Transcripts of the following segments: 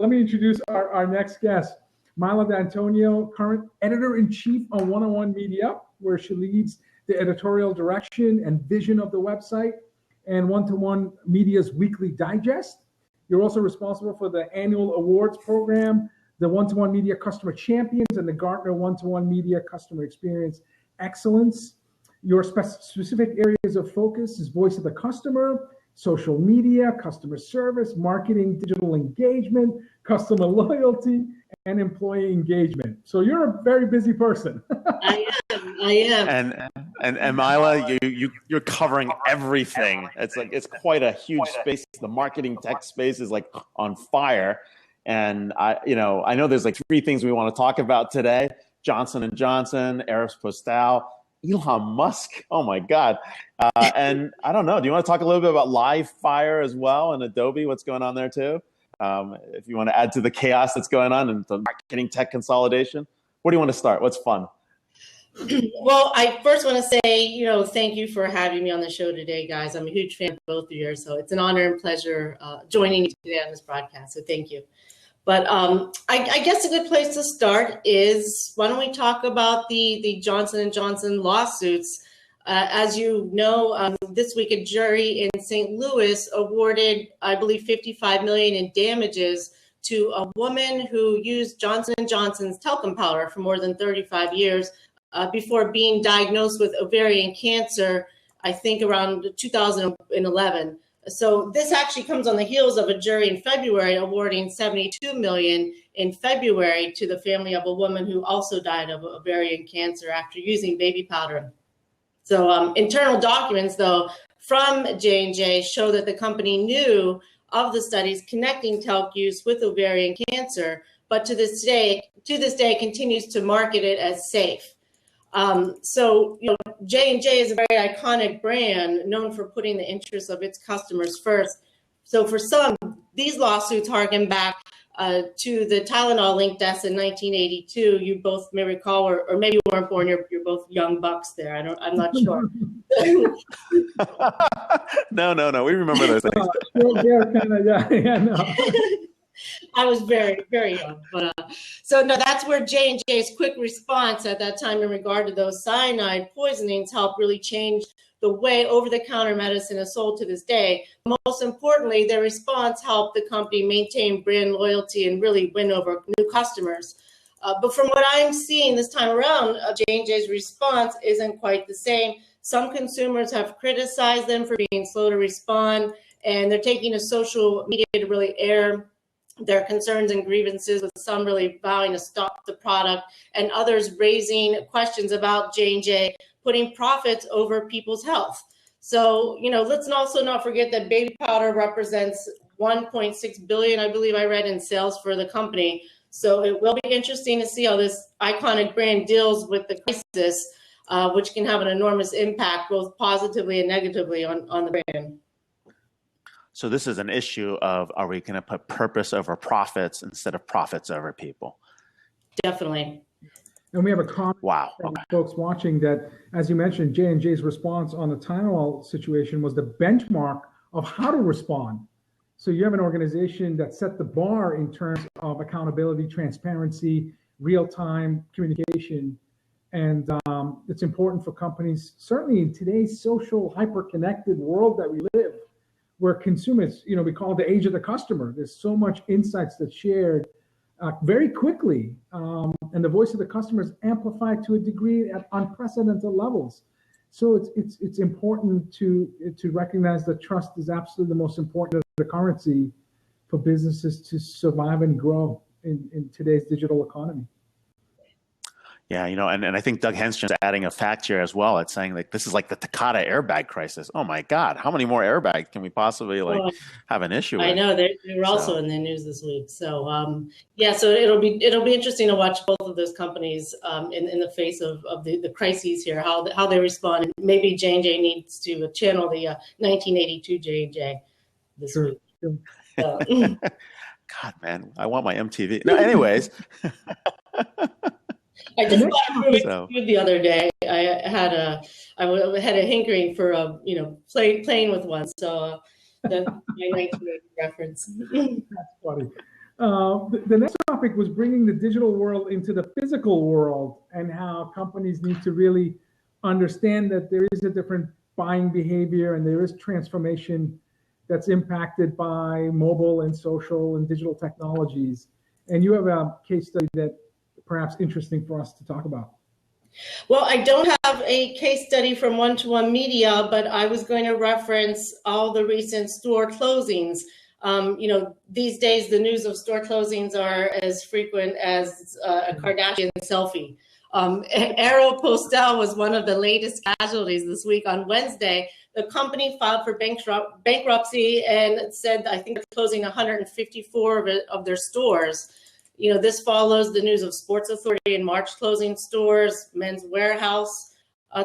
let me introduce our next guest, Mila D'Antonio, current editor-in-chief on 101 Media, where she leads the editorial direction and vision of the website and 101 Media's weekly digest. You're also responsible for the annual awards program, the 101 Media Customer Champions, and the Gartner 101 Media Customer Experience Excellence. Your specific areas of focus is voice of the customer, social media, customer service, marketing, digital engagement, customer loyalty, and employee engagement. So you're a very busy person. I am. And Mila, you're covering everything. It's quite a huge space. The marketing tech space is like on fire. And I know there's like 3 things we want to talk about today: Johnson & Johnson, Aeropostale, Elon Musk. Oh my God. And I don't know, do you want to talk a little bit about Livefire as well and Adobe, what's going on there too? If you want to add to the chaos that's going on and the marketing tech consolidation, where do you want to start? What's fun? Well, I first want to say, thank you for having me on the show today, guys. I'm a huge fan of both of you, so it's an honor and pleasure joining you today on this broadcast. So thank you. But I guess a good place to start is, why don't we talk about the Johnson & Johnson lawsuits? As you know, this week a jury in St. Louis awarded, I believe, $55 million in damages to a woman who used Johnson & Johnson's talcum powder for more than 35 years before being diagnosed with ovarian cancer, I think around 2011. So this actually comes on the heels of a jury in February awarding $72 million in February to the family of a woman who also died of ovarian cancer after using baby powder. So internal documents, though, from J&J show that the company knew of the studies connecting talc use with ovarian cancer, but to this day continues to market it as safe. So, J&J is a very iconic brand known for putting the interests of its customers first. So for some, these lawsuits harken back to the Tylenol link deaths in 1982. You both may recall, or maybe you weren't born. You're both young bucks there. I'm not sure. No. We remember those things. No. I was very, very young, but that's where J&J's quick response at that time in regard to those cyanide poisonings helped really change the way over-the-counter medicine is sold to this day. Most importantly, their response helped the company maintain brand loyalty and really win over new customers. But from what I'm seeing this time around, J&J's response isn't quite the same. Some consumers have criticized them for being slow to respond, and they're taking to social media to really air their concerns and grievances, with some really vowing to stop the product and others raising questions about J&J putting profits over people's health. So, let's also not forget that baby powder represents $1.6 billion, I believe I read, in sales for the company. So it will be interesting to see how this iconic brand deals with the crisis, which can have an enormous impact, both positively and negatively on the brand. So this is an issue of, are we going to put purpose over profits instead of profits over people? Definitely. And we have a comment from folks watching that, as you mentioned, J&J's response on the Tylenol situation was the benchmark of how to respond. So you have an organization that set the bar in terms of accountability, transparency, real-time communication. And it's important for companies, certainly in today's social, hyper-connected world that we live, where consumers, we call it the age of the customer. There's so much insights that's shared very quickly, and the voice of the customer is amplified to a degree at unprecedented levels. So it's important to recognize that trust is absolutely the most important of the currency for businesses to survive and grow in today's digital economy. Yeah, and I think Doug Henstron's adding a fact here as well. It's saying this is like the Takata airbag crisis. Oh my God, how many more airbags can we possibly have an issue with? I know they were also in the news this week. So so it'll be interesting to watch both of those companies in the face of the crises here, how they respond. And maybe J&J needs to channel the 1982 J&J this week. Sure. So. God, man, I want my MTV. No, anyways. I just bought food the other day. I had a hankering for playing with one. So that's my 1980 reference. That's funny. The next topic was bringing the digital world into the physical world and how companies need to really understand that there is a different buying behavior and there is transformation that's impacted by mobile and social and digital technologies. And you have a case study that perhaps interesting for us to talk about. Well, I don't have a case study from One-to-One Media, but I was going to reference all the recent store closings. These days, the news of store closings are as frequent as a Kardashian selfie. Aeropostale was one of the latest casualties this week. On Wednesday, the company filed for bankruptcy and said, I think, they're closing 154 of their stores. This follows the news of Sports Authority in March closing stores, Men's Warehouse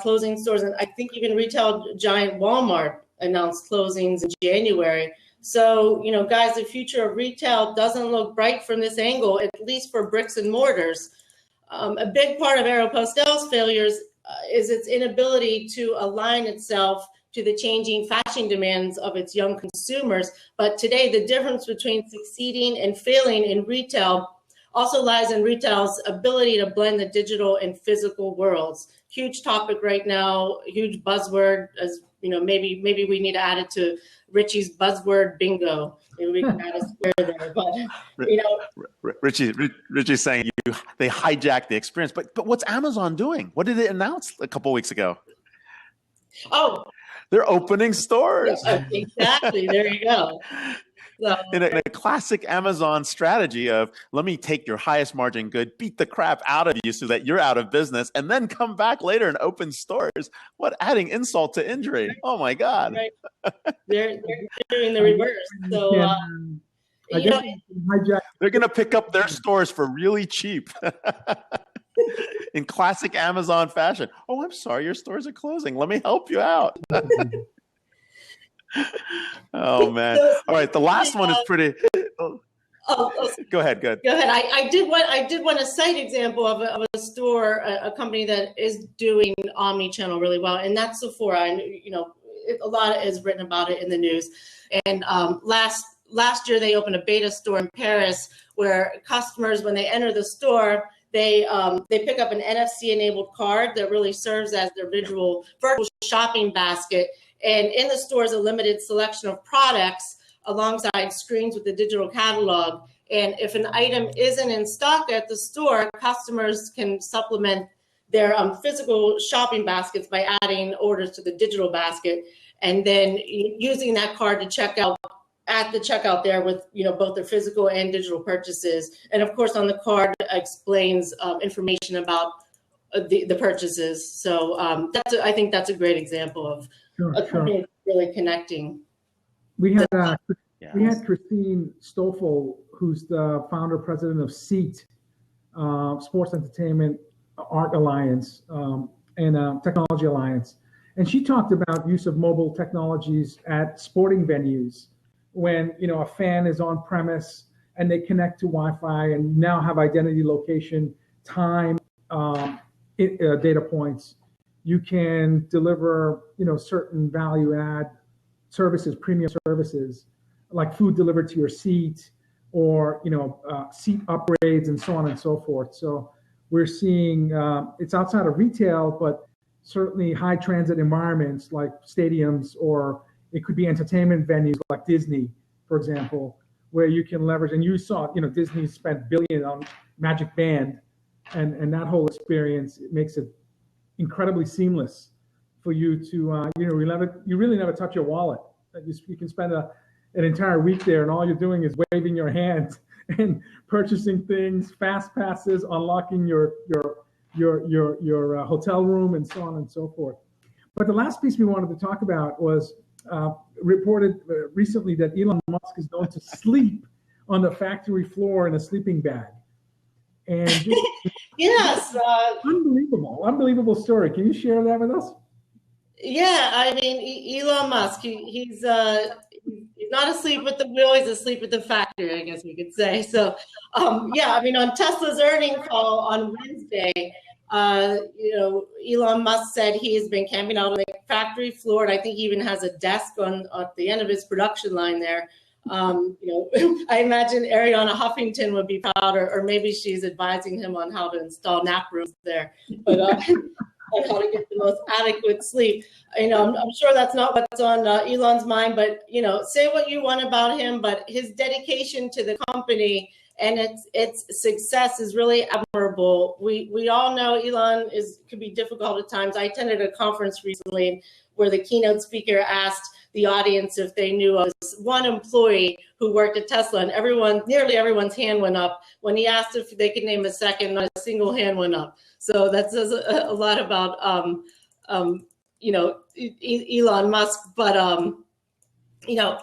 closing stores, and I think even retail giant Walmart announced closings in January. So, guys, the future of retail doesn't look bright from this angle, at least for bricks and mortars. A big part of Aeropostale's failures is its inability to align itself to the changing fashion demands of its young consumers. But today, the difference between succeeding and failing in retail also lies in retail's ability to blend the digital and physical worlds. Huge topic right now, huge buzzword. As maybe we need to add it to Richie's buzzword bingo. Maybe we can add a square there. But Richie's saying they hijacked the experience. But what's Amazon doing? What did it announce a couple weeks ago? Oh, they're opening stores. Yeah, exactly. There you go. So, in a classic Amazon strategy of, let me take your highest margin good, beat the crap out of you so that you're out of business, and then come back later and open stores. What adding insult to injury? Oh my God. Right. They're doing the reverse. So they're going to pick up their stores for really cheap. In classic Amazon fashion. Oh, I'm sorry, your stores are closing. Let me help you out. Oh man! All right, the last one is pretty. Go ahead. Go ahead. I did want a site example of a store, a company that is doing omni-channel really well, and that's Sephora. And a lot is written about it in the news. And last year they opened a beta store in Paris where customers, when they enter the store, they pick up an NFC-enabled card that really serves as their virtual shopping basket. And in the store is a limited selection of products alongside screens with the digital catalog. And if an item isn't in stock at the store, customers can supplement their physical shopping baskets by adding orders to the digital basket, and then using that card to check out at the checkout there with both their physical and digital purchases. And of course, on the card explains information about the purchases. So I think that's a great example of a company really connecting. We had Christine Stoffel, who's the founder president of SEAT, Sports Entertainment Art Alliance and Technology Alliance, and she talked about use of mobile technologies at sporting venues when a fan is on premise and they connect to Wi-Fi and now have identity, location, time, data points. You can deliver, certain value add services, premium services, like food delivered to your seat, or seat upgrades, and so on and so forth. So we're seeing it's outside of retail, but certainly high transit environments like stadiums, or it could be entertainment venues like Disney, for example, where you can leverage. And you saw, Disney spent billions on Magic Band, and that whole experience, it makes it incredibly seamless for you to, you really never touch your wallet. You can spend an entire week there, and all you're doing is waving your hand and purchasing things, fast passes, unlocking your hotel room, and so on and so forth. But the last piece we wanted to talk about was reported recently that Elon Musk is going to sleep on the factory floor in a sleeping bag. And yes, unbelievable story. Can you share that with us? Yeah, I mean, Elon Musk, he's not asleep at the wheel, he's asleep at the factory, I guess we could say. So, on Tesla's earnings call on Wednesday, Elon Musk said he has been camping out on the factory floor, and I think he even has a desk at the end of his production line there, I imagine Ariana Huffington would be proud, or maybe she's advising him on how to install nap rooms there, but on how to get the most adequate sleep. I'm sure that's not what's on Elon's mind, but say what you want about him, but his dedication to the company and its success is really admirable. We all know Elon could be difficult at times. I attended a conference recently where the keynote speaker asked the audience if they knew of one employee who worked at Tesla, and nearly everyone's hand went up. When he asked if they could name a second, not a single hand went up. So that says a lot about Elon Musk. But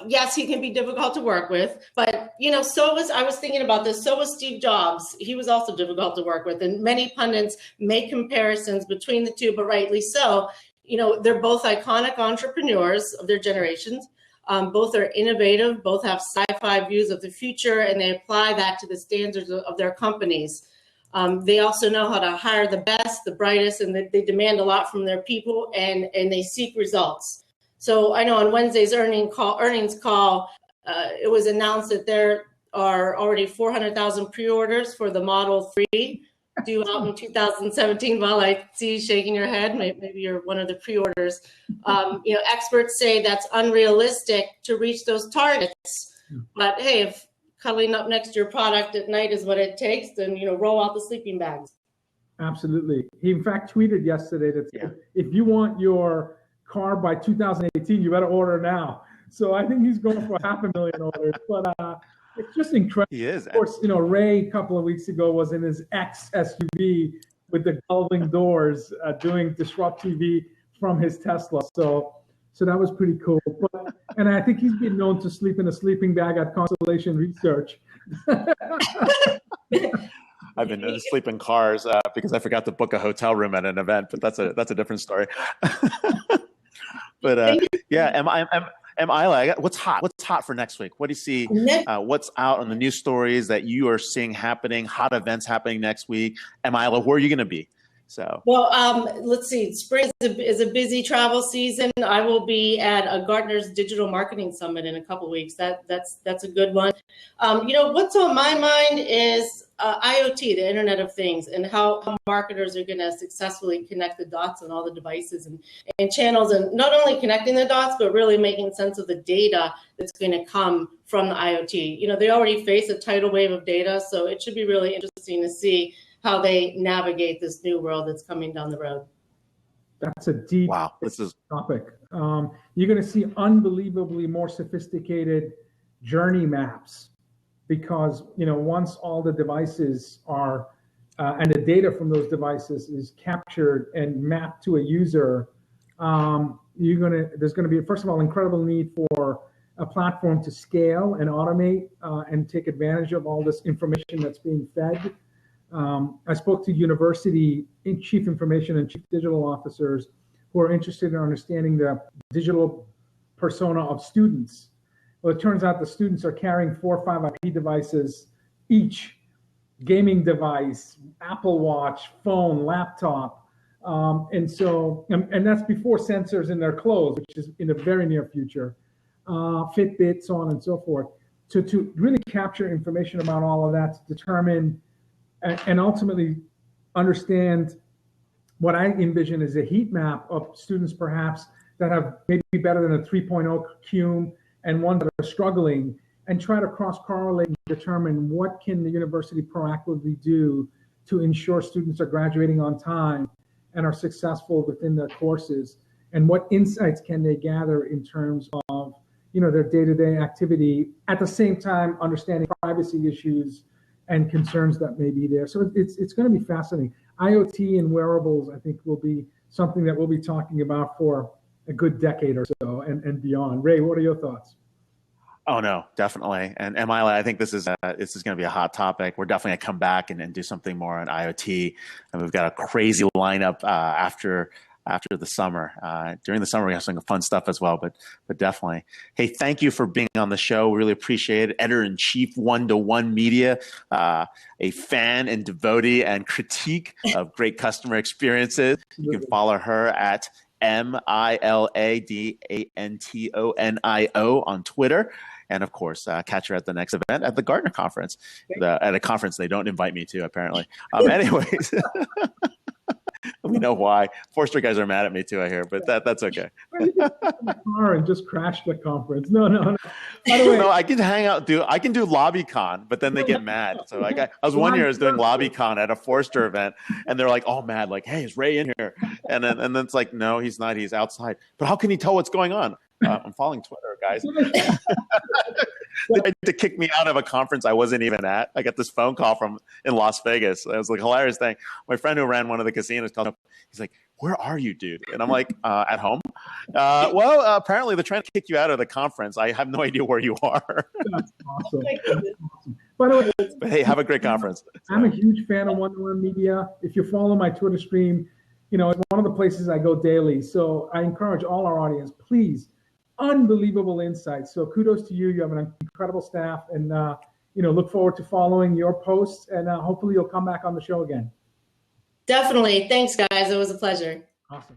yes, he can be difficult to work with, but I was thinking about this, so was Steve Jobs. He was also difficult to work with, and many pundits make comparisons between the two, but rightly so. They're both iconic entrepreneurs of their generations. Both are innovative, both have sci-fi views of the future, and they apply that to the standards of their companies. They also know how to hire the best, the brightest, and they demand a lot from their people, and they seek results. So I know on Wednesday's earnings call, it was announced that there are already 400,000 pre-orders for the Model 3 due out in 2017. Well, I see you shaking your head. Maybe you're one of the pre-orders. Experts say that's unrealistic to reach those targets. But hey, if cuddling up next to your product at night is what it takes, then roll out the sleeping bags. Absolutely. He in fact tweeted yesterday that if you want your car by 2018, you better order now. So I think he's going for 500,000 orders. But it's just incredible. He is. Of course, Ray a couple of weeks ago was in his X SUV with the gullwing doors doing DisrupTV from his Tesla. So that was pretty cool. And I think he's been known to sleep in a sleeping bag at Constellation Research. I've been known to sleep in cars because I forgot to book a hotel room at an event, but that's a different story. But Mila, what's hot? What's hot for next week? What do you see? What's out on the news stories that you are seeing happening? Hot events happening next week? Mila, where are you going to be? Let's see. Spring is a busy travel season. I will be at a Gartner's Digital Marketing Summit in a couple of weeks. That's a good one. What's on my mind is IoT, the Internet of Things, and how marketers are going to successfully connect the dots on all the devices and channels, and not only connecting the dots, but really making sense of the data that's going to come from the IoT. They already face a tidal wave of data, so it should be really interesting to see how they navigate this new world that's coming down the road. That's a deep topic. You're going to see unbelievably more sophisticated journey maps because, once all the devices are, and the data from those devices is captured and mapped to a user, there's going to be, first of all, incredible need for a platform to scale and automate and take advantage of all this information that's being fed. I spoke to university chief information and chief digital officers who are interested in understanding the digital persona of students. Well, it turns out the students are carrying 4 or 5 IP devices each, gaming device, Apple Watch, phone, laptop. And that's before sensors in their clothes, which is in the very near future, Fitbit, so on and so forth. So to really capture information about all of that, to determine and ultimately understand what I envision as a heat map of students perhaps that have maybe better than a 3.0 CUME and one that are struggling, and try to cross-correlate and determine what can the university proactively do to ensure students are graduating on time and are successful within their courses, and what insights can they gather in terms of their day-to-day activity, at the same time understanding privacy issues and concerns that may be there. So it's going to be fascinating. IoT and wearables, I think, will be something that we'll be talking about for a good decade or so and beyond. Ray, what are your thoughts? Oh no, definitely. And Mila, I think this is going to be a hot topic. We're definitely going to come back and do something more on IoT. And we've got a crazy lineup after the summer. During the summer, we have some fun stuff as well, but definitely. Hey, thank you for being on the show. We really appreciate it. Editor-in-Chief, 1-to-1 Media, a fan and devotee and critique of great customer experiences. You can follow her at MilaDantonio on Twitter. And of course, catch her at the next event at the Gartner conference, at a conference they don't invite me to, apparently. Anyways, we know why. Forrester guys are mad at me too, I hear, but that's okay. Car and just crash the conference. No. By the way, no, I can hang out. I can do LobbyCon, but then they get mad. So like, I was one year I was doing LobbyCon at a Forrester event, and they're like, all mad, like, "Hey, is Ray in here?" And then it's like, "No, he's not. He's outside." But how can he tell what's going on? I'm following Twitter, guys. They tried to kick me out of a conference I wasn't even at. I got this phone call from in Las Vegas. It was like a hilarious thing. My friend who ran one of the casinos called up. He's like, "Where are you, dude?" And I'm like, "At home." Well, apparently they're trying to kick you out of the conference. I have no idea where you are. That's awesome. By the way, but hey, have a great conference. I'm a huge fan of One Media. If you follow my Twitter stream, it's one of the places I go daily. So I encourage all our audience, please. Unbelievable insights. So kudos to you. You have an incredible staff, and look forward to following your posts, and hopefully you'll come back on the show again. Definitely. Thanks, guys. It was a pleasure. Awesome.